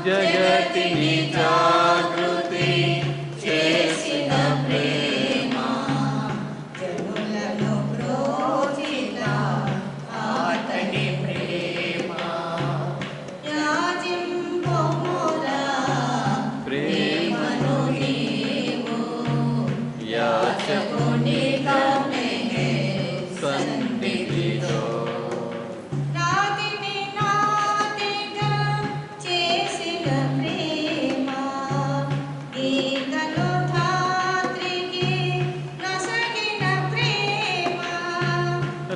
జగతిని జాగృతి చేసిన ప్రేమ జనులను ప్రోచిత అతని ప్రేమ యాచింపుమురా ప్రేమను నీవు యాచకునిగా సన్నిధిలో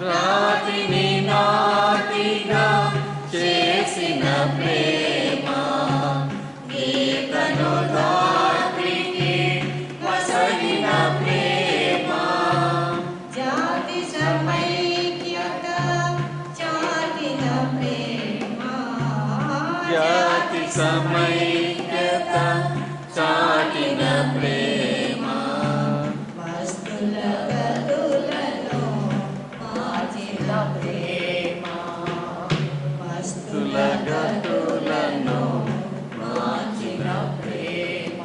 రాతిని నాటిగా చేసిన ప్రేమ గీతను రాత్రికి వసగిన ప్రేమ జాతి సమైక్యత చాటిన ప్రేమ జాతి సమైక్యత చాటిన ప్రేమ వస్తుల గతులను మార్చిన ప్రేమ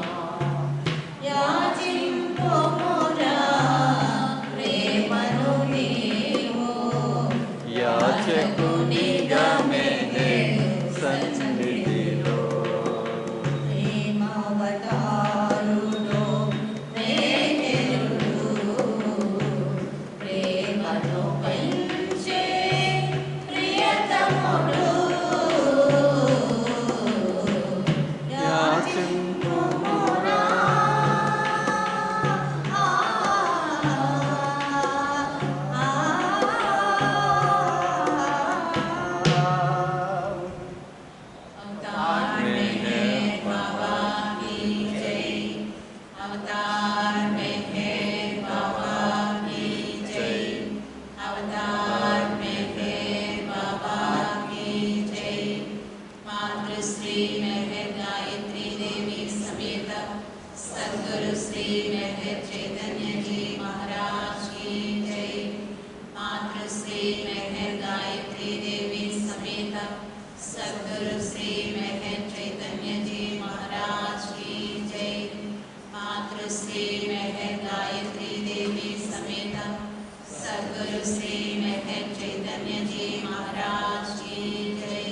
యాచింపుమురా ప్రేమను నీవు యాచకునిగా మెనే సన్నిధిలో ప్రేమావతారుడు ప్రేమరుడు ప్రేమను పంచే ప్రియతముడు सद्गुरु श्री महर चैतन्य जी महाराज की जय। मातृश्री महर गायत्री देवी समेत सद्गुरु श्री महर चैतन्य जी महाराज की जय। मातृश्री महर गायत्री देवी समेत सद्गुरु श्री महर चैतन्य जी महाराज की जय।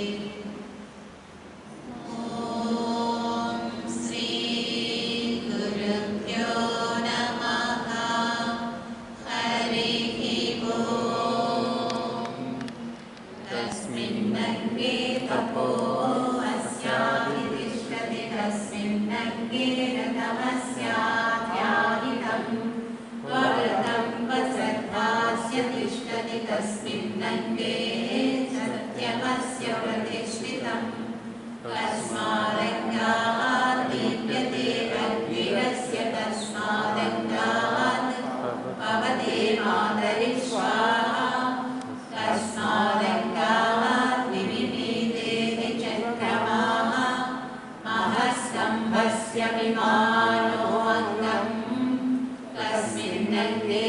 तस्मिन्नङ्गे सत्यमस्य प्रतिष्ठितं तस्मादङ्गात् दीप्यते अग्निरस्य तस्मादङ्गात् भवते मातरिश्वाहा तस्मादङ्गात् विविधीते चक्रमाः महस्तम्भस्य विमानो अङ्गम् तस्मिन्नङ्गे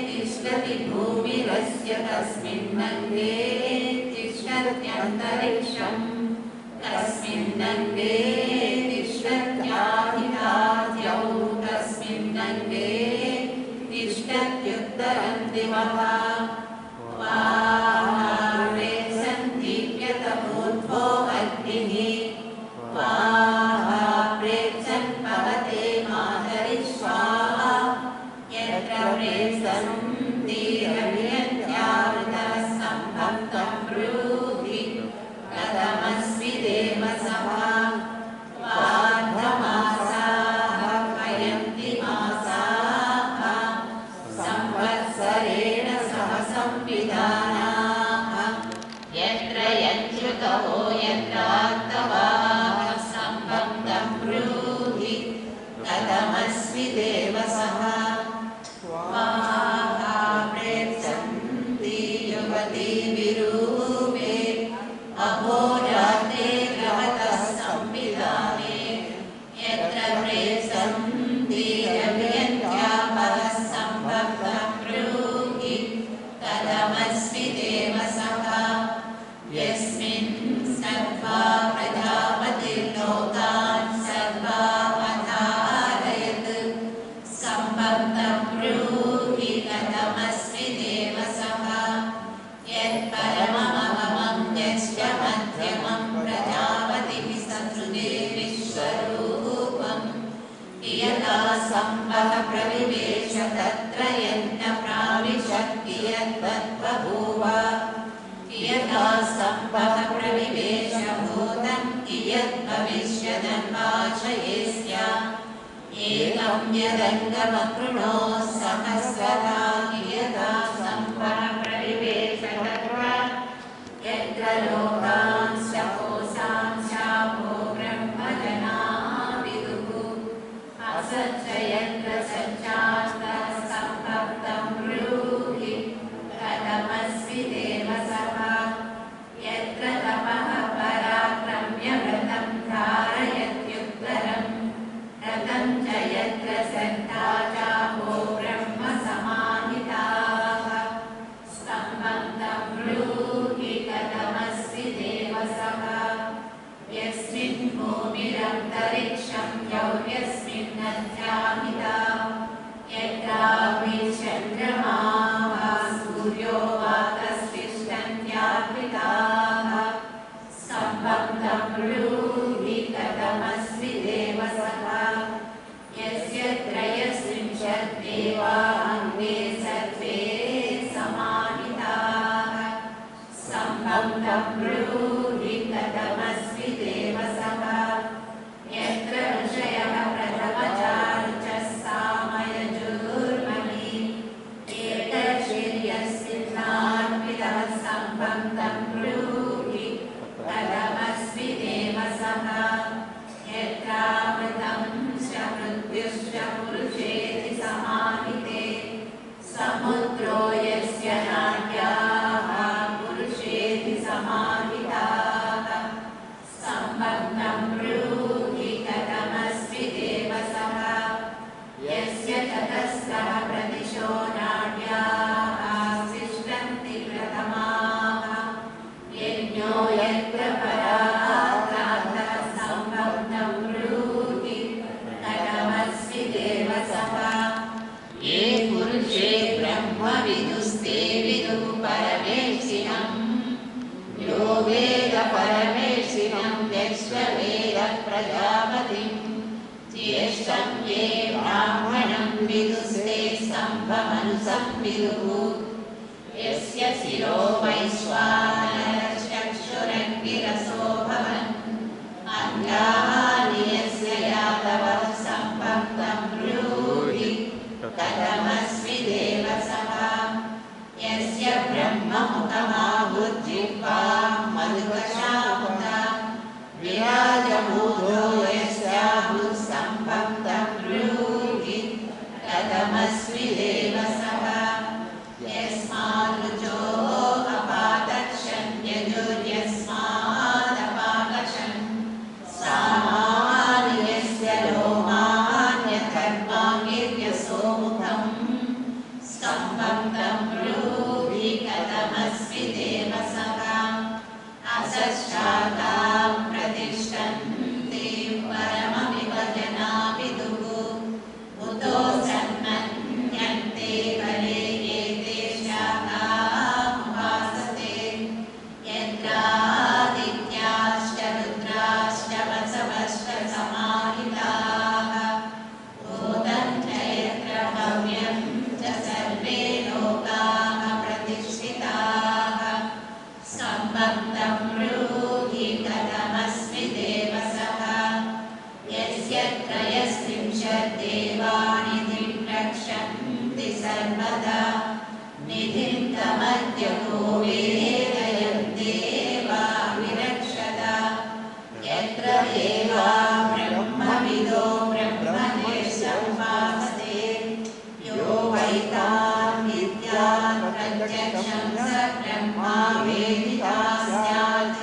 तिष्ठति भूमिरस्य तस्मिन्नङ्गे तिष्ठत्यन्तरिक्षं तस्मिन्नङ्गे तिष्ठत्यादिताद्यौ तस्मिन्नङ्गे तिष्ठति प्रेक्षत्युत्तरं दिवः स्वाहा प्रेक्षन्तीप्यत ऊर्ध्वो अग्निः स्वाहा प्रेक्षन् भवते मातरि स्वाहा यत्र प्रेक्षन्ति रवियन्त्यावृतः सम्भक्तं ब्रूहि कथमस्मि देवसः वार्धमासाः वयन्ति मासाः संवत्सरेण सह संविधानाः यत्र यच्युतयो यत्रार्तवाः सम्भक्तं ब्रूहि कथमस्मि देवसः स्वाहा प्रेक्षन्ति युवती विरूपे अहोरात्रे ग्रहतः संविधाने यत्र प्रेक्षन्ति रवियन्त्यापः सम्भक्तं ब्रूहि कथमस्मि देवसः यस्मिन् सर्वा प्रजापतिर्लोकान् सर्वावधारयत् सम्भक्तं ब्रूहि कथमस्मि देवसः यत्परमममं यश्च मध्यमं प्रजापतिः ससृजे विश्वरूपं कियता सम्भः प्रविवेश तत्र यन्न प्राविशत् कियद्वद्बभूव कियता सम्भः प्रविवेश भूतं कियद्भविष्यदन्वाशयेस्य एकं यदङ्गमकृणो सहस्रधा कियता सम्भः प्रविवेश तत्र यत्र लोकान् शकोसां शापो ब्रह्मजनाः विदुः असच्च यत्र सच्चास्तः सम्भक्तं ब्रूहि कथमस्मि देवसः यत्र तपः पराक्रम्य व्रतं धारयत्युत्तरं रतं च यत्र श्रद्धा चापो ब्रह्म समाहिताः सम्भक्तं ब्रूहि कथमस्मि देवसः यस्मिन् भूमिरन्तरिक्षं यस्मिन्नध्यामिता यत्राग्निश्चन्द्रमाः सूर्यो वातस्तिष्ठन्त्यार्पिताः सम्भक्तं ब्रूहि कथमस्मि देवसः यस्य त्रयस्त्रिंशद्देवाङ्गे सर्वे समाहिताः सम्भक्तं ब्रूहि कथमस्मि देवसः यत्र ऋषयः प्रथमचारुचः सामयजुर्महि एकशीर्यस्मिन्नार्पितः सम्भक्तं ब्रूहि कथमस्मि देवसः यत्रामृतं च मृत्युश्च पुरुषेति समाहिते समुद्रो यस्य नाड्याः पुरुषेति समाहिताः सम्भक्तं ब्रूहि कथमस्मि देवसः यस्य चतस्रः प्रदिशो नाड्याः तिष्ठन्ति प्रथमाः यज्ञो यत्र पराक्रान्तः सम्भक्तं ब्रूहि कथमस्मि देवसः ये पुरुषे ब्रह्मविदुस्ते विदुः परमेशिनं यो वेद परमेशिनं यश्ववेद प्रजापतिं ज्येष्ठं ये ब्राह्मणं विदुस्ते सम्भमनुसंविदुः यस्य शिरो वैश्वानरश्चक्षुरङ्गिरसो भवन् अङ्गानि यस्य यादवः सम्भक्तं ब्रूहि कथमस्मि देवसः यस्य ब्रह्ममुखमाहुर्जिह्वा मधुकशामुखा विराजमूढो यस्याहुः सम्भक्तं ब्रूहि कथमस्मि देवसः यस्मादृचो अपादक्षन्यजुर्यस्मादपाकशन् सामानि यस्य लोमान्यधर्माङ्गिर्यसो मुखम् सम्भक्तं ब्रूहि कथमस्मि देवसः असश्चातां प्रतिष्ठन्ति परमविभजना विदुः उतो सन्मन्यन्ते सर्वदा निधिं तमद्यको वेदयन्ते वा विरक्षदा यत्र देवा ब्रह्मविदो ब्रह्मनिर्संवासते यो वैतां विद्यात् प्रत्यक्षं स ब्रह्मा वेदिता स्यात्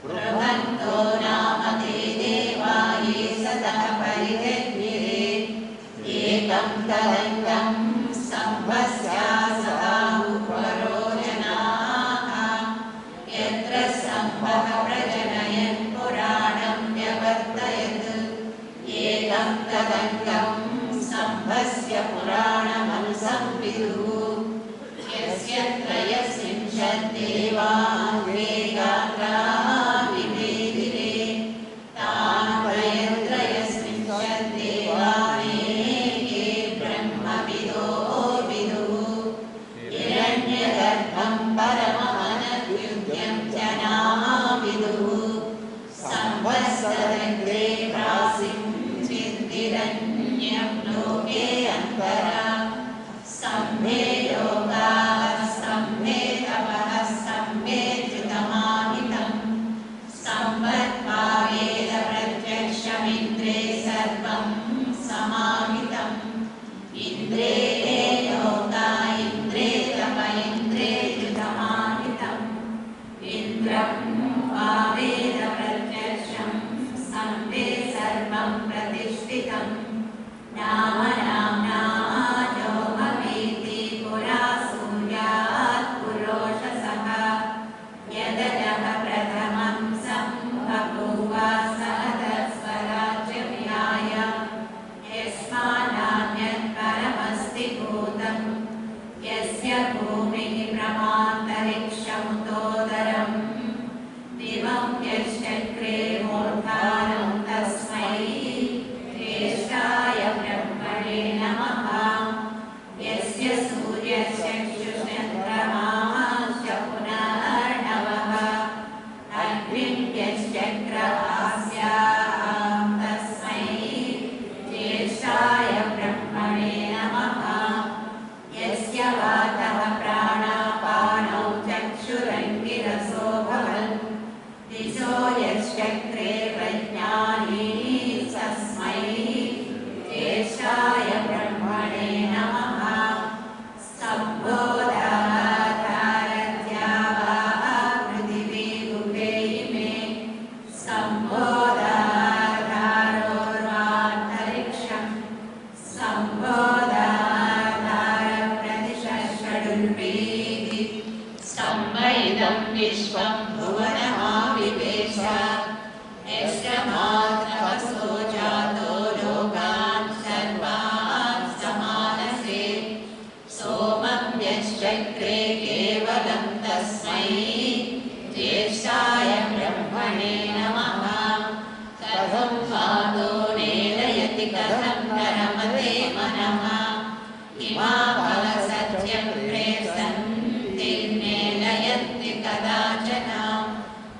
बृहन्तो नाम ते देवा ये सतः परिजज्ञिरे एकं तदङ्गं सम्भस्या सदाहुपरो जनाः यत्र सम्भः प्रजनयन् पुराणं व्यवर्तयत् एकं तदङ्गं सम्भस्य पुराणमनुसंविदुः यस्य त्रयस्त्रिंशद्देवाङ्गे गात्रा विवेदिरे तान् त्रयस्त्रिंशद्देवानेके ब्रह्मविदो विदुः हिरण्यगर्भं परममनद्युत्यं जनाविदुः संवत्सरग्रे प्रासिं चिद्दिरण्यं लोके अन्तरा सम्भे योगाः सम्भे तपः सम्भे धृतमाहितं सम्पद्भावेद प्रत्यक्षमिन्द्रे सर्वं समाहितम् इन्द्रे योगा इन्द्रे तप इन्द्रे धृतमाहितम् इन्द्रं भावेद प्रत्यक्षं सम्भे सर्वं प्रतिष्ठितं नाम नाम्ना पुरा सूर्यात् पुरोषसः यदजः प्रथमं सम्बभूव सः तत्स्वराज्यविहाय यस्मान्नान्यत् परमस्ति भूतं यस्य भूमिः प्रमान्तरिक्षमुतोदरं दिवं यश्चक्रे मूर्धानं तस्मै ज्येष्ठाय ब्रह्मणे नमः यस्य सूर्यश्चक्षुश्चन्द्रमाश्च पुनर्नवः अग्निश्चक्रभास्यां तस्मै ज्येष्ठाय ब्रह्मणे नमः यस्य वातः प्राणापानौ चक्षुरङ्गिरसो भवन् दिशो यश्चक्रे प्रज्ञानी तस्मै ज्येष्ठाय ब्रह्मणे नमः विश्वं भुवनमाविवेश यश्रमात्मसो जातो लोकान् सर्वान् समानसे सोमं यश्चक्रे केवलं तस्मै ज्येष्ठाय ब्रह्मणे नमः कथं वादो नेलयति कथं नरमते मनः किमापः सत्यं प्रेसन्ति नेलयन्ति कदाचन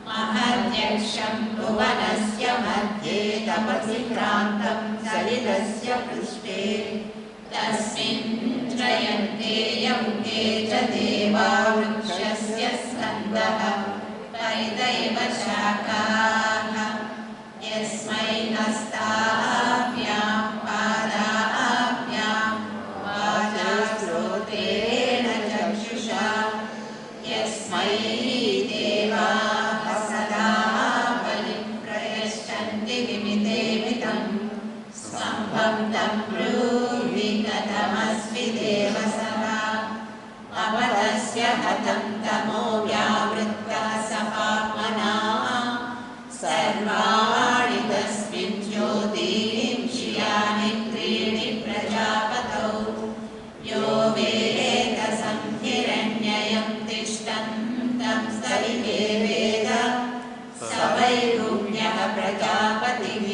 महद्यक्षं भुवनस्य मध्ये तपसि क्रान्तं सलिलस्य पृष्ठे तस्मिन् त्रयन्ते यं के च देवा वृक्षस्य स्कन्दः परिदैव शाखाः यस्मै हस्ताभ्यां पादाभ्यां वाचा श्रोत्रेण चक्षुषा यस्मै देवाः सदा बलिं प्रयच्छन्ति विमितेमितं सम्भं तं ब्रूहि कथमस्मि देवसः अपतस्य हतं तमो व्यावृत्तः सपात्मना सर्वाणि तस्मिन् ज्योतिंषियानि त्रीणि प्रजापतौ यो वेदसं हिरण्ययं तिष्ठन्तं सविवे वेद स वै गुह्यः प्रजापतिः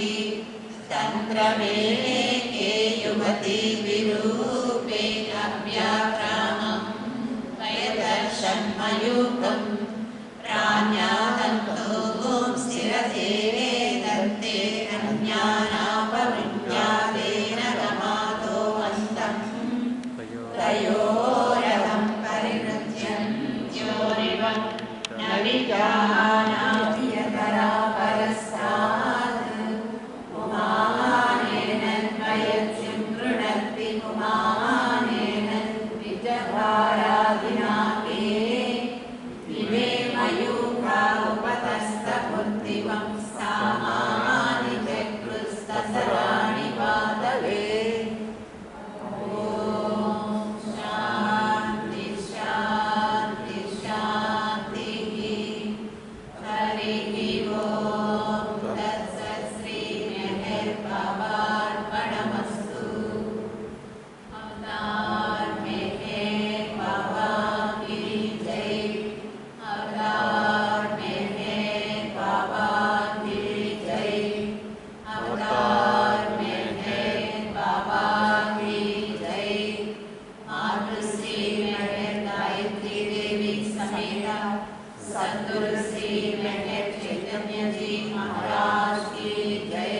तन्त्रमेके युवति विरूपे अव्याक्रामं वयदर्शन्मयूखं प्राण्यादन्तो स्थिरते दत्ते अन्यानापवृण्यादेन गमातो अन्तम् तयोरहं परिवृत्यं योरिव न विजानाति यतरा परस्तात् पुमानेन द्वयच्युं गृह्णन्ति पुमानेन विजहाराधिनाके इमे मयूखा उपतस्तबुद्धिवं सामानि चक्रुस्तसराणि वातवे सद्गुरु श्री महर चैतन्य जी महाराज की जय।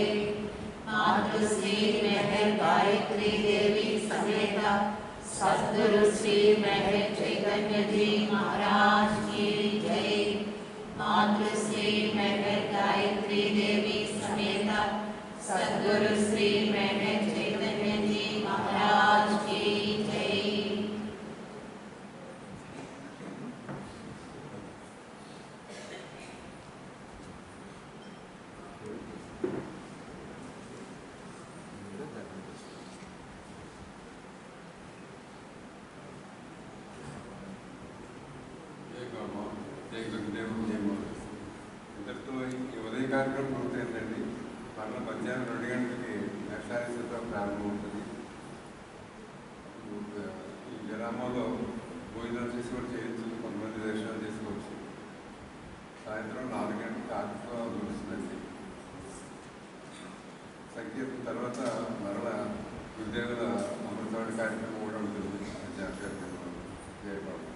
मातृश्री महर गायत्री देवी समेत सद्गुरु श्री महर चैतन्य जी महाराज की जय। मातृश्री महर गायत्री देवी समेत सद्गुरु श्री महर चैतन्य जी महाराज की जय। ఇంతటితో ఈ ఉదయ కార్యక్రమం పూర్తయిందండి. మరల మధ్యాహ్నం 2 గంటలకి నక్షారీసతో ప్రారంభమవుతుంది. ఈ గ్రామంలో భోజనం చేసి కూడా చేయొచ్చు, కొంతమంది దర్శనం చేసుకోవచ్చు. సాయంత్రం 4 గంటలకు ఆర్తితో ముగుస్తుందండి. సంగీతం తర్వాత మరల ఉద్యోగుల అమృతవాడి కార్యక్రమం కూడా ఉంటుంది. మధ్యాహ్న కార్యక్రమం చేయబడుతుంది.